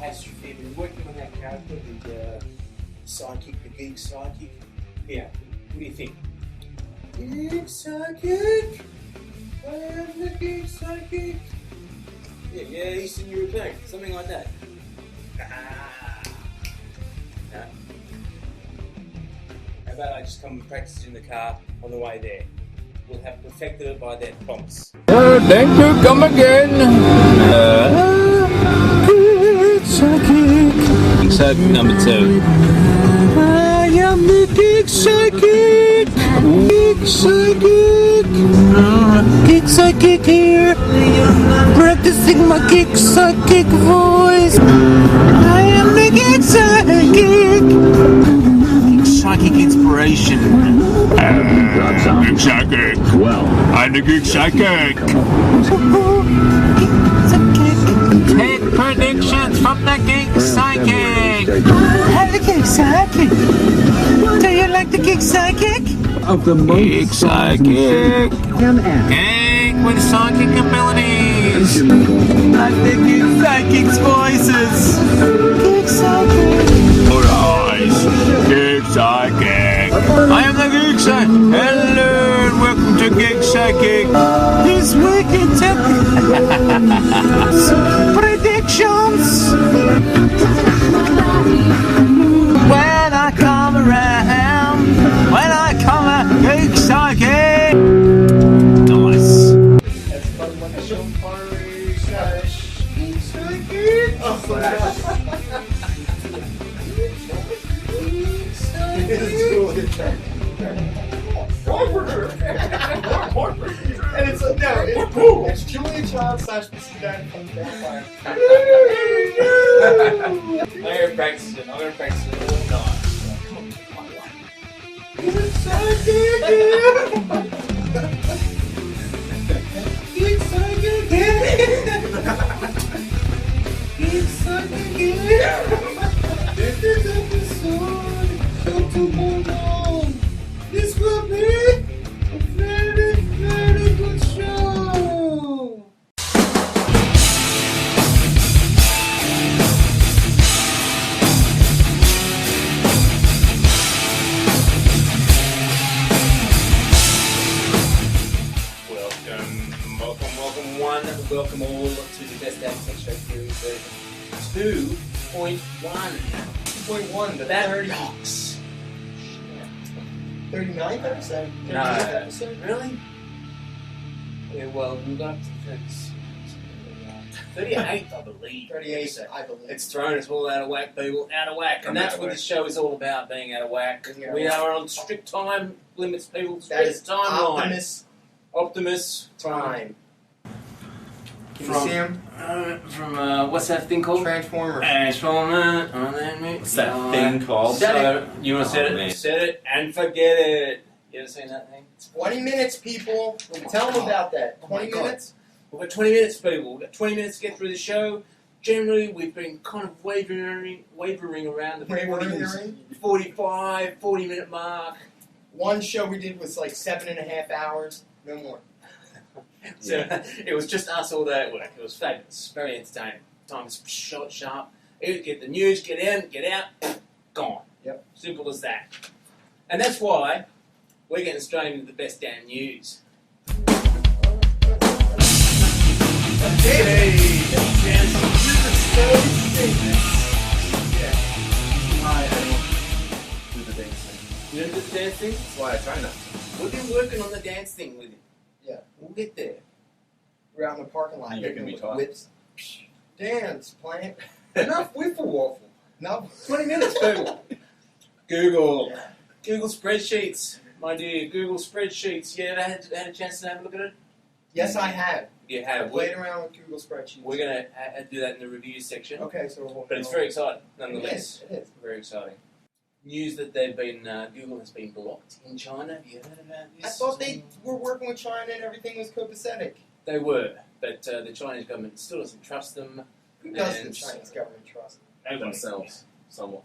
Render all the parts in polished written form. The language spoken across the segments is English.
catastrophe. I've been working on that character, the psychic, the Geek Psychic. Yeah, what do you think? Geek Psychic! I am the Geek Psychic! Yeah, Eastern European, something like that. No. How about I just come and practice in the car on the way there? We'll have perfected it by then, promise. Thank you, come again. Geek Psychic. Geek Psychic number 2. I am the Geek Psychic. Geek Psychic. Geek Psychic here. Practicing my Geek Psychic voice. I am the Geek Psychic. Geek Psychic inspiration. Geek Psychic. Well, I'm the Geek Psychic. Take predictions from the Geek Psychic. I'm the Geek Psychic. Do you like the Geek Psychic? Of the Geek Psychic. Geek with psychic abilities. Like the Geek Psychic's voices. Geek Psychic. Your eyes. Geek Psychic. I am the Geek Psychic. Hello and welcome to Geek Psychic. This week in tech predictions. When I come around, when I come at Geek Psychic. Nice. That's fun like a show party slash Geek Psychic. Oh, and it's like, no, it's Julia Child slash Mr. Dan from Vampire. I'm gonna practice it all night. Come on. Geek Psychic! Geek Psychic! Geek Psychic! This is episode to move on. This will be a very, very good show. Welcome all to the Best Damn Tech Show series version 2.1, but that already knocks. 39th episode? No. Episode? Really? Yeah, well, we got up to 38th, I believe. 38th, I believe. It's thrown us all out of whack, people. Out of whack. And that's what this show is all about, being out of whack. We are on strict time limits, people. That is strict timeline. Optimus Prime. Can you see him? From what's that thing called? Transformers. Transformer. What's that thing called? Set it. You want to set it? Set it and forget it. You ever seen that thing? 20 minutes, people. Tell them about that. 20 minutes? We've got 20 minutes, people. We've got 20 minutes to get through the show. Generally, we've been kind of wavering around the 40-minute mark. One show we did was like 7.5 hours. No more. So it was just us all day at work. It was fabulous, very entertaining. Time is short, sharp. Get the news, get in, get out, gone. Yep. Simple as that. And that's why we're getting straight into the best damn news. Hey! Do the dance thing. You know the dance thing? That's why I try not to. We've been working on the dance thing with him. Yeah. We'll get there. We're out in the parking lot. You're gonna be taught. Whips. Dance, plant. Enough wiffle waffle. No. 20 minutes, people. Google. Yeah. Google Spreadsheets. My dear, Google Spreadsheets. You ever had a chance to have a look at it? Yes, I have. You I have. played around with Google Spreadsheets. We're going to do that in the review section. Okay, so we'll But it's very exciting, nonetheless. It is. Very exciting. News that they've been, Google has been blocked in China. Have you heard about this? I thought they were working with China and everything was copacetic. They were, but the Chinese government still doesn't trust them. Who does the And- Chinese government trust? Nobody. Themselves. Somewhat.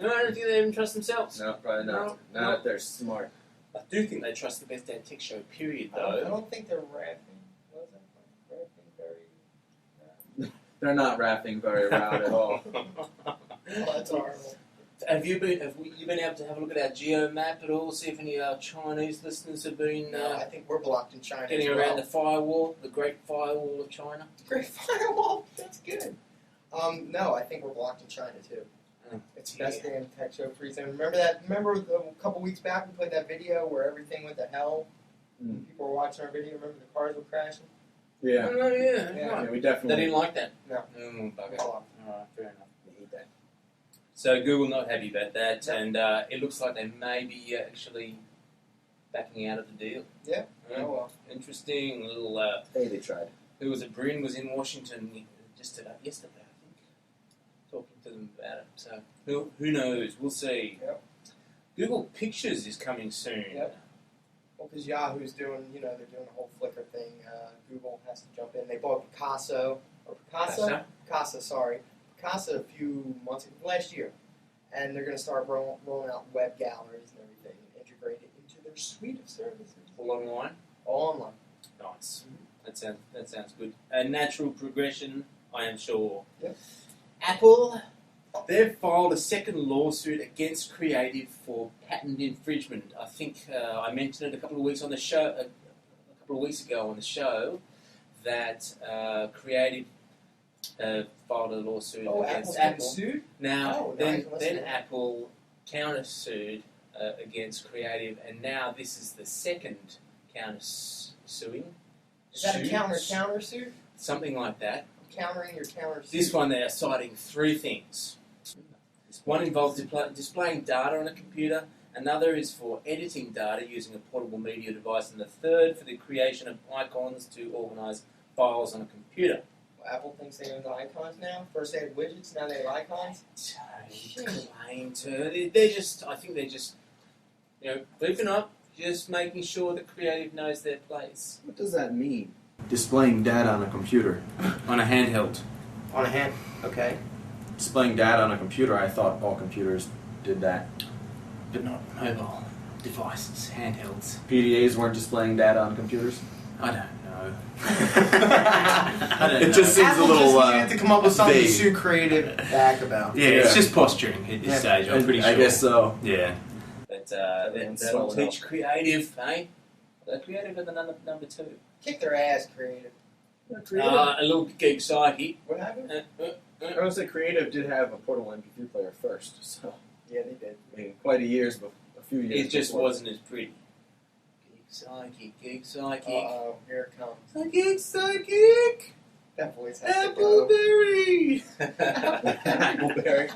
No, I don't think they even trust themselves. No, probably not. No. Not if they're smart. I do think they trust the Best Damn Tech Show, period, I though. don't think they're rapping. Was that rapping very? They're not rapping very loud at all. Oh, that's horrible. Have you been able to have a look at our geo map at all? See if any of our Chinese listeners have been No, I think we're blocked in China. getting as around well. the firewall, the Great Firewall of China? Great Firewall. That's good. No, I think we're blocked in China too. It's Best Damn Tech Show Freezing. Remember that? Remember a couple weeks back we played that video where everything went to hell? Mm. People were watching our video. Remember the cars were crashing? Yeah. Oh, yeah. Yeah. Right. Yeah, we They definitely. didn't like that? No. Bugger. Oh, Alright, fair enough. we hate that. So Google not happy about that, No. and it looks like they may be actually backing out of the deal. Yeah. Yeah. Oh well. Interesting little. Hey, they tried. Who was it? Bryn was in Washington just yesterday, I think, talking to them about it. So who knows? We'll see. Yep. Google Pictures is coming soon. Yep. Well, because Yahoo's doing, they're doing a whole Flickr thing. Google has to jump in. They bought Picasso a few months ago, last year, and they're going to start rolling out web galleries and everything, integrated into their suite of services. All online. All online. Nice. That sounds good. A natural progression, I am sure. Yep. Apple, they've filed a second lawsuit against Creative for patent infringement. I think I mentioned it a couple of weeks on the show. A couple of weeks ago on the show that Creative filed a lawsuit against Apple's getting Apple. sued? Now, Oh, then nice. Apple countersued against Creative, and now this is the second countersuing. Is that a suit. counter suit? Something like that. Countering your counter suit. This one they are citing three things. One involves displaying data on a computer, another is for editing data using a portable media device, and the third for the creation of icons to organise files on a computer. Apple thinks they own the icons now. First they had widgets, now they have icons. Claim to. I think they're just, beefing up, just making sure that Creative knows their place. What does that mean? Displaying data on a computer. On a handheld. On a hand. Okay. Displaying data on a computer, I thought all computers did that. But not mobile devices, handhelds. PDAs weren't displaying data on computers? I don't know. I don't It know. just seems Apple a little just needed to come up with something to vague. sue Creative back about. Yeah, it's Yeah. just posturing at this stage, I'm pretty sure. I guess so. Yeah. But Everyone's that'll swelling teach Creative, eh? They're Creative are the number two. Kick their ass, Creative. A little Geek Psychic. What happened? I would say Creative did have a portable MP3 player first, so Yeah, they did. I mean, quite a few years. It just before. wasn't as pretty. Geek Psychic. Uh-oh, here it comes. Geek Psychic! That voice has to go. Appleberry! Appleberry.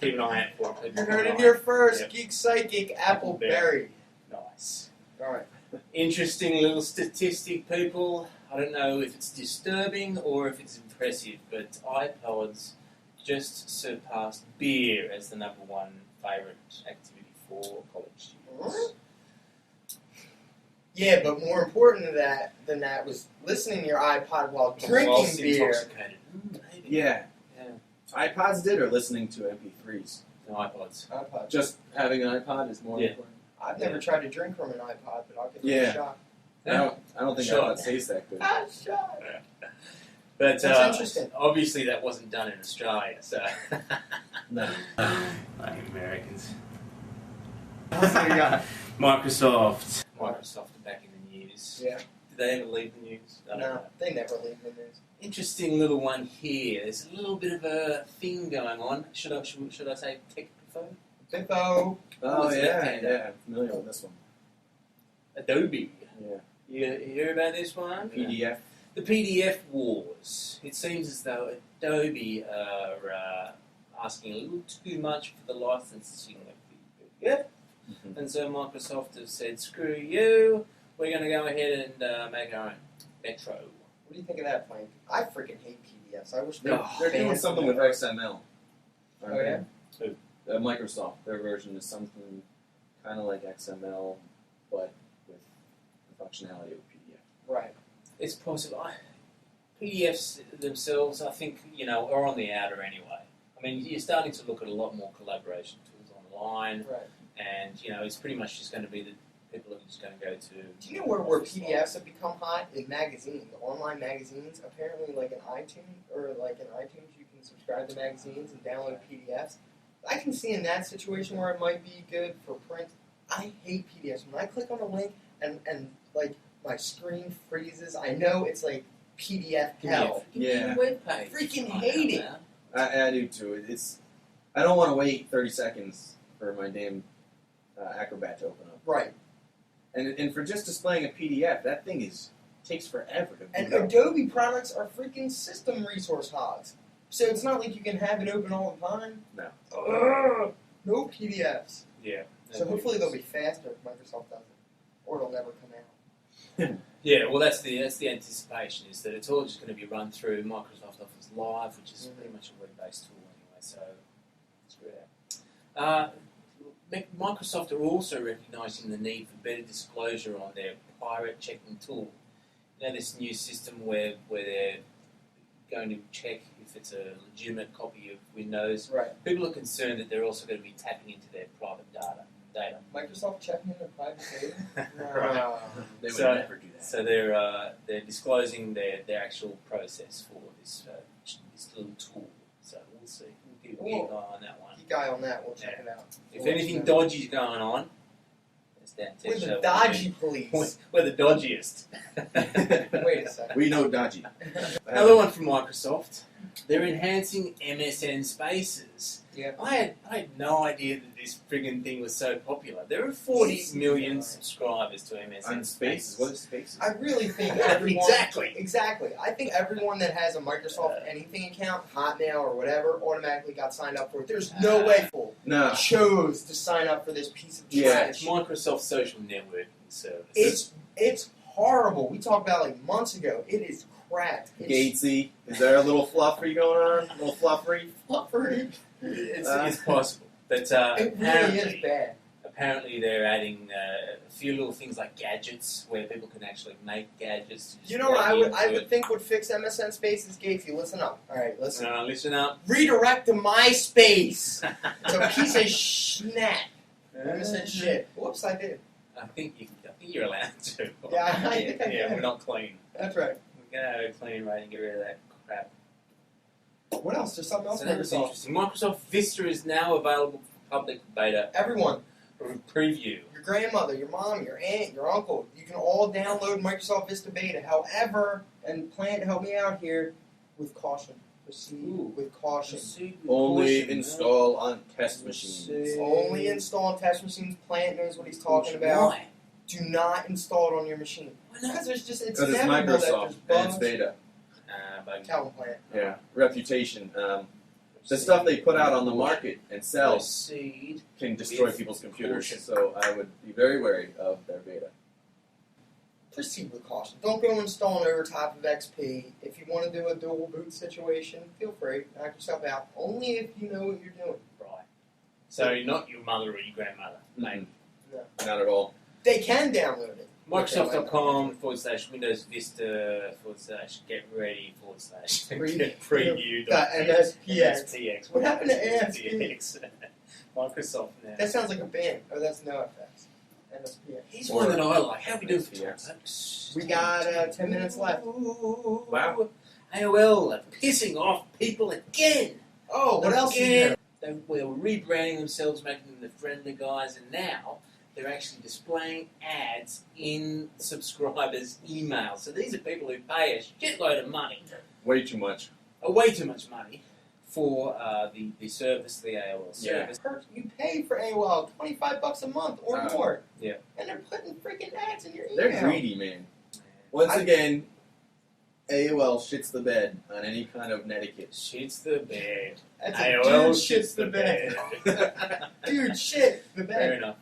Keep an eye out for it. You heard it here first. Yep. Geek Psychic, Appleberry. Nice. Alright. Interesting little statistic, people. I don't know if it's disturbing or if it's impressive, but iPods just surpassed beer as the number one favourite activity for college students. Yeah, but more important than that was listening to your iPod while drinking While beer. intoxicated. Maybe. Yeah. Yeah. iPods did, or listening to MP3s? No, iPods. iPod. Just having an iPod is more Yeah. important. I've never tried to drink from an iPod, but I'll give it Yeah. a shot. I don't think Sure. iPods taste that good. Ah, shot. But That's interesting. obviously that wasn't done in Australia, so. No. Like Americans. What do you got? Microsoft are back in the news. Yeah. Did they ever leave the news? I don't know. No, they never leave the news. Interesting little one here. There's a little bit of a thing going on. Should I say tech info? Bimbo. Oh, It's yeah, left-handed. yeah. I'm familiar with this one. Adobe. Yeah. You hear about this one? PDF. The PDF wars. It seems as though Adobe are asking a little too much for the licensing of PDF. Mm-hmm. And so Microsoft has said, screw you, we're going to go ahead and make our own Metro. What do you think of that, Plank? I freaking hate PDFs. I wish They're doing banned something with XML. Oh, yeah? Microsoft, their version is something kind of like XML, but with the functionality of PDF. Right. It's possible. PDFs themselves, I think, are on the outer anyway. I mean, you're starting to look at a lot more collaboration tools online, Right. and, it's pretty much just going to be people are just going to go to. Do you know where PDFs have become hot? In magazines, online magazines. Apparently, like in iTunes, you can subscribe to magazines and download PDFs. I can see in that situation where it might be good for print. I hate PDFs. When I click on a link and like my screen freezes, I know it's like PDF hell. Yeah. Web page. Freaking hate it. I do too. I don't want to wait 30 seconds for my damn Acrobat to open up. Right. And for just displaying a PDF, that thing takes forever to boot And up. Adobe products are freaking system resource hogs. So it's not like you can have it open all the time. No. Ugh, no PDFs. Yeah. So hopefully they'll be faster if Microsoft does it. Or it'll never come out. Yeah, well, that's the anticipation, is that it's all just going to be run through Microsoft Office Live, which is pretty much a web-based tool anyway, so screw it out. Microsoft are also recognising the need for better disclosure on their pirate checking tool. You know, this new system where they're going to check if it's a legitimate copy of Windows. Right. People are concerned that they're also going to be tapping into their private data. Microsoft checking in their private data? Right. They would So- never do that. So they're disclosing their actual process for this little tool. So we'll see. We'll keep an eye on that one. Keep eye on that. We'll check it out. If anything dodgy is going on, it's down to We're the dodgy police. We're the dodgiest. Wait a second. We know dodgy. Another one from Microsoft. They're enhancing MSN Spaces. Yeah. I had no idea that this friggin' thing was so popular. There are 40 million subscribers to MSN On Spaces. What is Spaces? I really think everyone... Exactly. I think everyone that has a Microsoft anything account, Hotmail or whatever, automatically got signed up for it. There's no way people No. chose to sign up for this piece of Yeah. trash. It's Microsoft social networking service. It's horrible. We talked about it like months ago. It is crap. It's Gatesy. Is there a little fluffery going on? A little fluffery? fluffery. It's possible. But It really is bad. apparently they're adding a few little things like gadgets where people can actually make gadgets. You know what I would think would fix MSN Spaces, Gatesy? Listen up. All right, listen. Listen up. Redirect to MySpace. It's a piece of snap. MSN shit. Whoops, I did. I think you're allowed to. Yeah, I think I yeah, can. we're not clean. That's right. We're gonna have a clean rate and get rid of that crap. What else? There's something else. So that's Microsoft. interesting. Microsoft Vista is now available for public beta Everyone, preview. your grandmother, your mom, your aunt, your uncle, you can all download Microsoft Vista Beta. However, and plan to help me out here, with caution. Proceed with caution. Only install on test machines. Only install on test machines. Plant knows what he's talking about. Why? Do not install it on your machine. Why not? Because it's Because it's inevitable that Microsoft there's and it's bugs. beta. But Calvin Plant. Yeah. Reputation. The stuff they put out on the market and sell Proceed. can destroy with people's computers. caution. So I would be very wary of their beta. Proceed with caution. Don't go installing over top of XP. If you want to do a dual boot situation, feel free. Knock yourself out. Only if you know what you're doing. Right. So not your mother or your grandmother, mate. Not at all. They can download it. Microsoft.com/Windows Vista /get ready / preview. NSPX. What happened to NSPX? Microsoft now. That sounds like a band. Oh, that's NoFX. NSPX. Here's one that I like. How are we doing for time, NSPX. folks? We got 10 minutes left. Wow. AOL are pissing off people again. Oh, what else is there? They were rebranding themselves, making them the friendly guys, and now they're actually displaying ads in subscribers' emails. So these are people who pay a shitload of money, Way too much. way too much money, for the service, the AOL Yeah. service. You pay for AOL $25 a month or more. Yeah. And they're putting freaking ads in your email. They're greedy, man. Once again, AOL shits the bed on any kind of netiquette. Shits the bed. That's AOL dude shits the bed. Dude, shit the Fair bed. enough.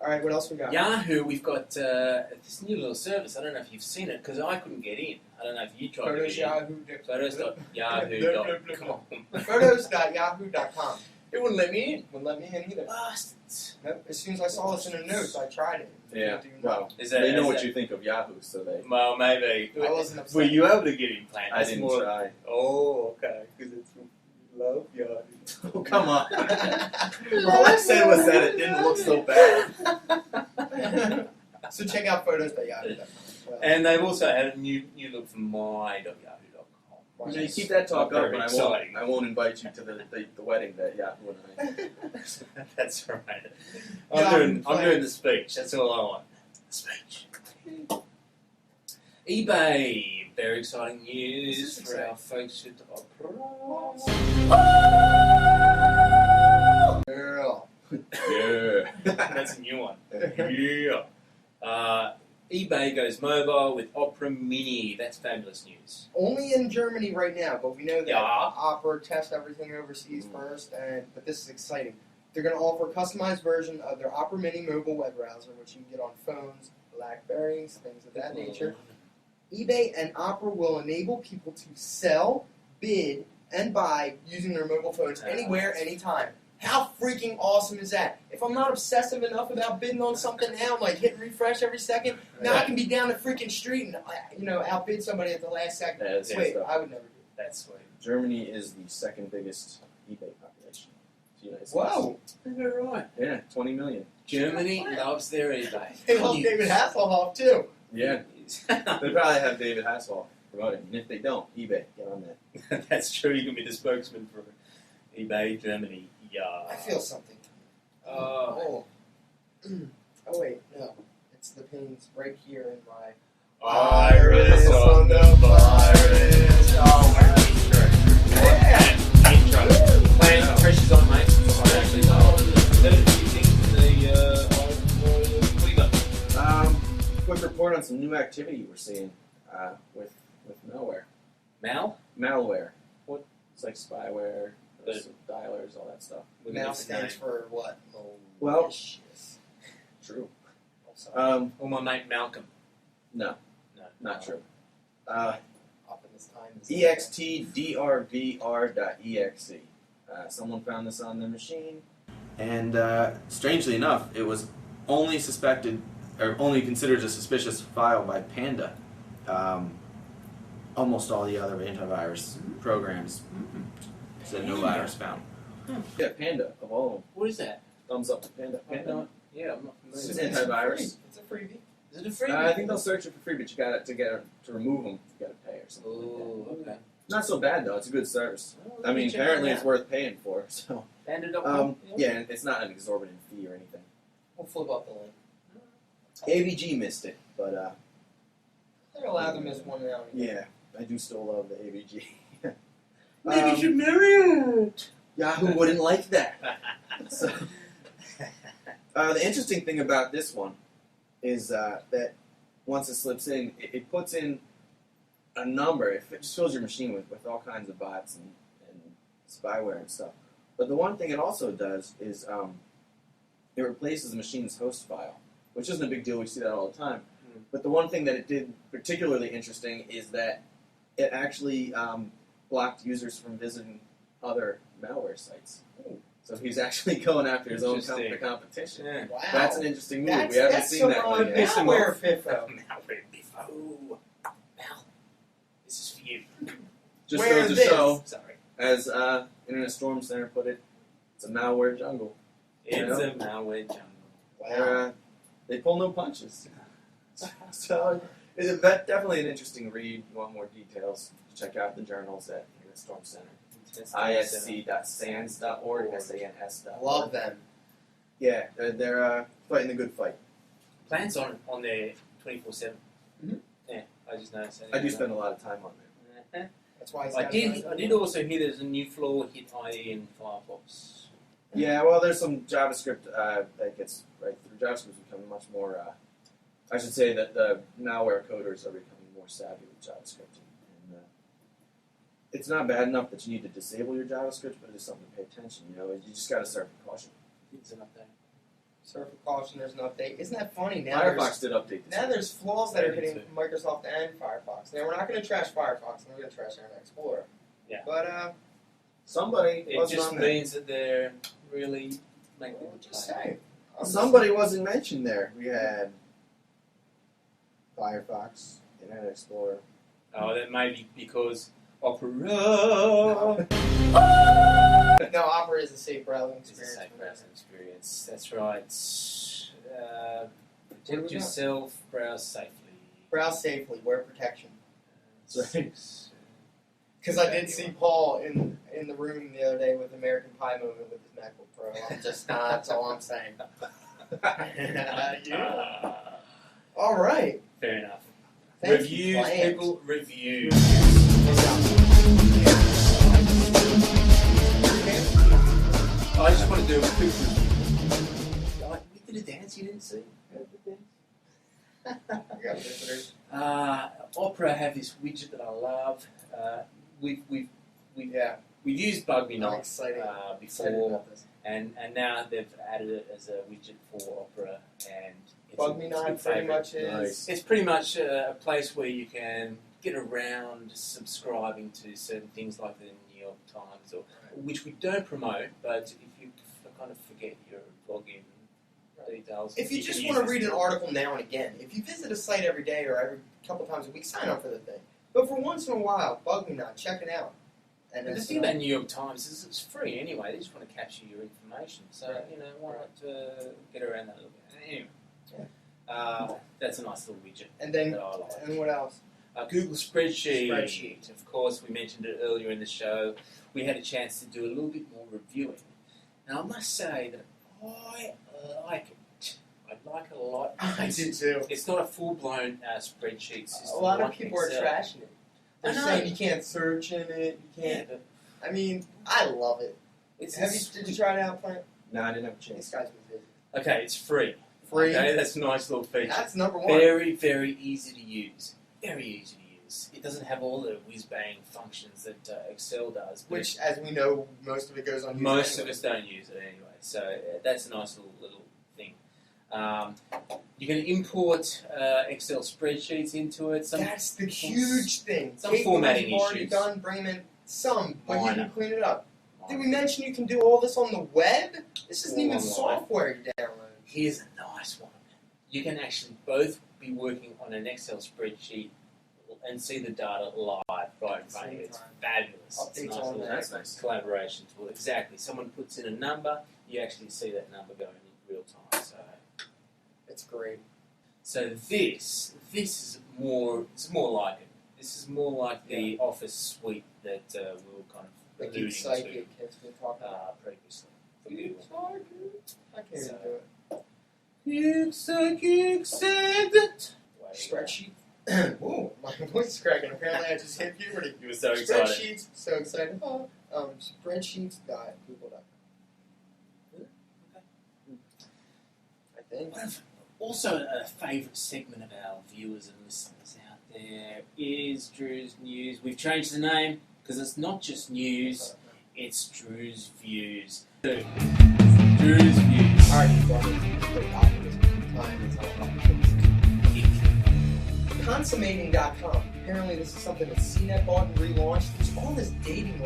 All right, what else we got? Yahoo, we've got this new little service. I don't know if you've seen it, because I couldn't get in. I don't know if you tried to Photos get in. Yahoo. Photos.yahoo.com. Photos.yahoo.com. It wouldn't let me in. Wouldn't let me in either. Bastards. Nope. As soon as I saw this in the notes, I tried it. Yeah. Well, Is They know is what you think of Yahoo, so they. Well, maybe. I wasn't upset. Were you able to get in, Plan? I didn't try. Oh, okay. Because it's love Yahoo. Oh, come on. All I said was that it didn't look so bad. So check out photos.yahoo.com. Well, And they've also had a new look for my.yahoo.com. You know, you keep that talk up, Very and exciting. I won't invite you to the wedding that Yahoo and I. That's right. Yeah, I'm doing the speech. That's all I want. The speech. eBay. Very exciting news This is for our folks at Opera. girl. Yeah. That's a new one. Yeah. eBay goes mobile with Opera Mini. That's fabulous news. Only in Germany right now, but we know that Yeah. Opera tests everything overseas first. But this is exciting. They're going to offer a customized version of their Opera Mini mobile web browser, which you can get on phones, BlackBerries, things of that nature. eBay and Opera will enable people to sell, bid, and buy using their mobile phones anywhere, anytime. How freaking awesome is that? If I'm not obsessive enough about bidding on something now, like hitting refresh every second, now I can be down the freaking street and outbid somebody at the last second. That's Wait, stuff. I would never do That's sweet. Germany is the second biggest eBay population. The United States. Whoa! You're right. Yeah, 20 million. Germany loves their eBay. They love David Hasselhoff too. Yeah. They probably have David Hasselhoff promoting, and if they don't, eBay, get on that. That's true. You can be the spokesman for eBay Germany. Yeah. I feel something. Oh wait, no. It's the pains right here in my Iris on the virus. Oh, my intro. Playing pressure's on, mate. I actually know. What do you got? Quick report on some new activity we're seeing with malware. Malware. It's like spyware, dialers, all that stuff. Now stands for what? Well- Malicious. True. Also, Or my mate Malcolm. No, No, not true. up in this time. extdrvr.exe. Someone found this on their machine, and strangely enough, it was only suspected or only considered a suspicious file by Panda. Almost all the other antivirus programs said no virus found. Yeah, Panda of all of them. What is that? Thumbs up to Panda. Panda. Yeah, I'm not It's familiar. an antivirus. It's a freebie. Is it a free? I think they'll search it for free, but you got to remove them. You got to pay or something. Oh, like that. okay. Not so bad though. It's a good service. Oh, I let me mean, check apparently that it's out. worth paying for. So, Panda.com. yeah, and it's not an exorbitant fee or anything. We'll flip up the link. AVG missed it, but They're allowed to miss one now. and again. yeah, I do still love the AVG. Maybe you should marry it. Yahoo wouldn't like that. So, the interesting thing about this one is that once it slips in, it puts in a number. It just fills your machine with all kinds of bots and spyware and stuff. But the one thing it also does is it replaces the machine's host file, which isn't a big deal. We see that all the time. But the one thing that it did particularly interesting is that it actually blocked users from visiting other malware sites. So he's actually going after his own Interesting. competition. Yeah. Wow. That's an interesting move. That's, We haven't that's seen some that one yet. malware fiffo. Malware Biffo. Mal, this is for you. Just Where goes to is this? show, Sorry. as Internet Storm Center put it, it's a malware jungle. It's Yeah. a malware jungle. Wow. They pull no punches. So it's definitely an interesting read. You want more details? Check out the journals at Internet Storm Center. isc.sans.org, sans.org. Love them. Yeah, they're fighting the good fight. Plans on there 24/7. Mhm. Yeah, I just noticed that. I do spend a lot of time on there. That's why he's I got did also hear there's a new flaw hit IE in Firefox. Yeah, well, there's some JavaScript that gets right through. JavaScript is becoming much more. I should say that the malware coders are becoming more savvy with JavaScript. And, it's not bad enough that you need to disable your JavaScript, but it is something to pay attention. You know, you just got to serve precaution. It's an update. Serve precaution, there's an update. Isn't that funny? Now Firefox did update this. Now there's flaws that are Yeah, me hitting too. Microsoft and Firefox. Now we're not going to trash Firefox, and we're going to trash Internet Explorer. Yeah. But Somebody It wasn't just on there. means that they're really making well, it just play. say. Somebody wasn't mentioned there. We had Firefox, Internet Explorer. Oh, that may be because Opera. No, Opera is a safe browsing It's a experience. safe browsing experience. That's right. Protect yourself, browse safely. Browse safely, wear protection. That's right. Because I did see Paul in the room the other day with American Pie Moment with his MacBook Pro. I'm just that's all I'm saying. Yeah. All right. Fair enough. Thank Reviews, you, Lance. people, reviews. I just want to do a quick review. We did a dance you didn't see? We got visitors. Opera have this widget that I love. We've used Bug Me I'm Not excited. Excited before, about this. and now they've added it as a widget for Opera, and it's Bug Me it's a Not good pretty favourite. much is. Nice. It's pretty much a place where you can get around subscribing to certain things like the New York Times, or which we don't promote, but if you kind of forget your login details. If you can just use want to this read an tool. article now and again, if you visit a site every day or every couple times a week, sign up for the thing. But for once in a while, Bug Me Not, check it out. And And the it's, thing about New York Times is it's free anyway. They just want to capture your information. So, why not get around that a little bit? Anyway, that's a nice little widget and then that I like. and what else? Google Spreadsheet. Spreadsheet. Of course, we mentioned it earlier in the show. We had a chance to do a little bit more reviewing. Now, I must say that I like it. I like it a lot. I do too. It's not a full-blown spreadsheet system. A lot of like people are Excel. trashing it. They're I know. saying you can't search in it. You Yeah, can't. but I mean, I love it. it's Did you try it out, Plant? No, I didn't have a This chance. guy's been busy. okay. It's free. Free. Okay, that's a nice little feature. That's number one. Very, very easy to use. Very easy to use. It doesn't have all the whiz-bang functions that Excel does. But Which, as we know, most of it goes on. most of us don't use it anyway. So that's a nice little thing. You can import Excel spreadsheets into it. That's the huge thing. some Kate formatting We've already issues. done. Bring in some, but you Minor. can clean it up. Did we mention you can do all this on the web? This isn't All even online. software you download. Here's a nice one. You can actually both be working on an Excel spreadsheet and see the data live right in front of you. It's fabulous. It's Updates a nice on little there. That's nice. collaboration tool. Exactly. Someone puts in a number, you actually see that number going in real time. It's great. So this is more. It's more like it. This is more like the Office suite that we were kind of The alluding Geek Psychic has been talking about. previously. For Geek Google. Psychic. I can't even So- do it. Geek Psychic said it. Spreadsheet. Whoa, my voice is cracking. Apparently, I just hit puberty. You were so excited. Spreadsheets. So excited. Spreadsheets.google.com. I think. One of, also a favourite segment of our viewers and listeners out there is Drew's News. We've changed the name because it's not just news, it's Drew's Views. Drew's Views. Alright, Consummating.com. Apparently, this is something that CNET bought and relaunched. There's all this dating,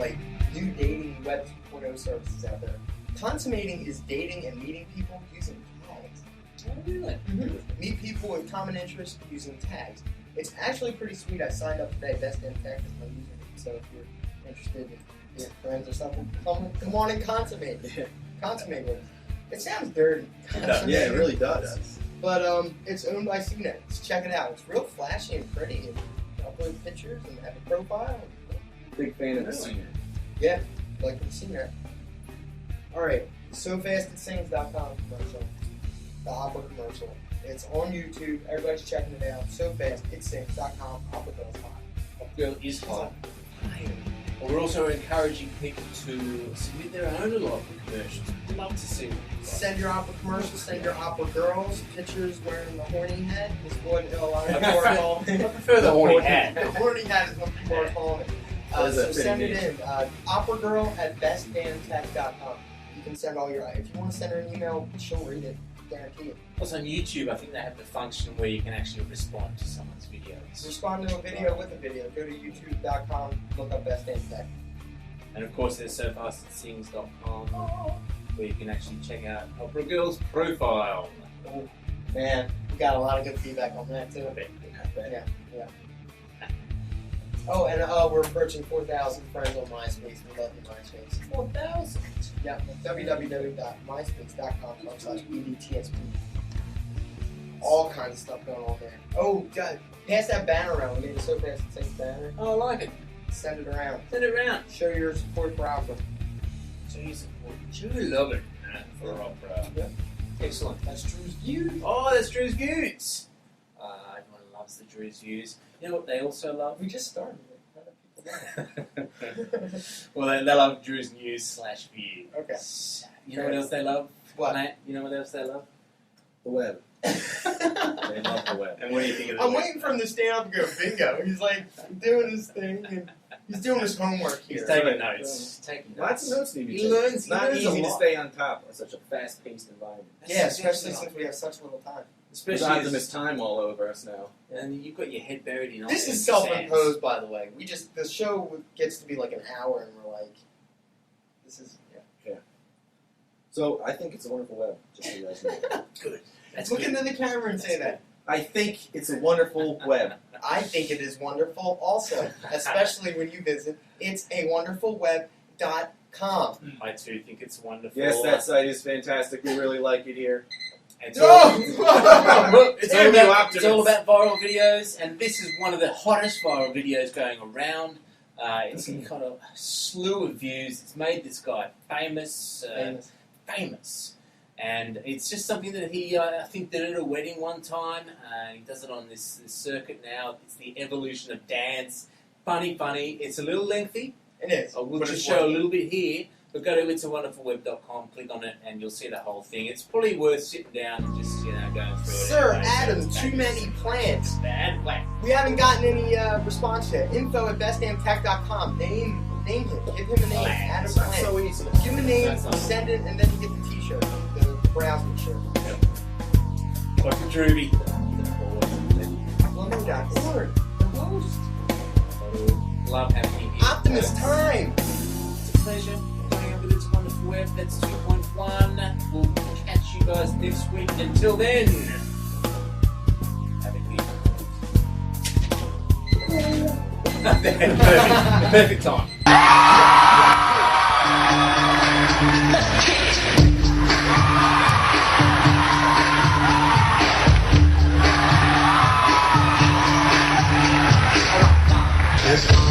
new dating Web 2.0 services out there. Consummating is dating and meeting people using tags. Oh, really? Meet people with common interests using tags. It's actually pretty sweet. I signed up today. bestdamntech is my username. So if you're interested in your friends or something, come on and consummate. Consummate with it. It sounds dirty. Yeah, it really does. But it's owned by CNET. So check it out. It's real flashy and pretty. And you upload pictures and have a profile. Big fan of the scene. Yeah, like the CNET. Alright, SoFastItSings.com commercial. The opera commercial. It's on YouTube. Everybody's checking it out. SoFastItSings.com. Opera Girl's hot. Girl is hot. We're also encouraging people to submit their own little opera commercials. We'd love to see them. Send your opera commercials, send your opera girls pictures wearing the horny hat. Is what a lot of I people are calling I it. prefer the horny hat. The horny hat is what people are calling it. That is a So fitting send it name. in. operagirl@bestdamntech.com. You can send all your. If you want to send her an email, she'll read it. Guarantee it. Also on YouTube, I think they have the function where you can actually respond to someone's videos. Respond to a video with a video. Go to youtube.com, look up bestdamntech. And of course, there's SoFastItSings.com where you can actually check out Opera Girl's profile. Oh, man, we got a lot of good feedback on that too. Yeah. Oh, and we're approaching 4,000 friends on MySpace. We love you, MySpace. 4,000. Yeah, www.myspace.com/BDTSP. All kinds of stuff going on there. Oh, God. Pass that banner around. We made it so fast it says banner. Oh, I like it. Send it around. Send it around. Show your support for Opera. So you support. You love it for opera. Yeah. Excellent. That's Drew's view. Oh, that's Drew's Views. Everyone loves the Drew's Views. You know what they also love? We just started it. How do people know? Well, they love Drew's News /Views. Okay. You know what else they love? What? Mate, you know what else they love? The web. They love the web. And what do you think of the I'm web? waiting for him to stand up and go bingo. He's like doing his thing. And he's doing his homework here. He's taking Right. notes. Taking notes. Lots of notes need to be He taken. learns- It's he not learns a easy to lot. stay on top of such a fast-paced environment. Yeah, especially since we have such little time. Especially Optimus time all over us now. and you've got your head buried in This all is the sands. self-imposed, by the way. The show gets to be like an hour, and we're like, this is So I think it's a wonderful web, just so you guys know. Good. That's Look good. into the camera and say that. I think it's a wonderful web. I think it is wonderful also, especially when you visit itsawonderfulweb.com. I too think it's wonderful. Yes, that site is fantastic. We really like it here. It's Oh! all, it's, all Damn you, about, it's all Optimus. about viral videos, and this is one of the hottest viral videos going around. It's got a slew of views. It's made this guy famous. Famous. And it's just something that he, I think, did at a wedding one time. He does it on this circuit now. It's the evolution of dance. Funny. It's a little lengthy. It is. We'll But just it's show a working. little bit here. But go to itsawonderfulweb.com, click on it, and you'll see the whole thing. It's probably worth sitting down and just, going through it. Sir anyway. Adam, It's too famous. many plants. Bad plan. We haven't gotten any response yet. info@bestdamntech.com. Name him. Give him a name. Adam It's not Plant. so easy. Give him a name, That's not- send it, and then you get the t-shirt. The browsing shirt. Like a Droopy. Plumber.org. The host. Love having you here. Optimus time. It's a pleasure coming up with It's Wonderful Web. That's 2.1. We'll catch you guys next week. Until then, have a good perfect time. Yes.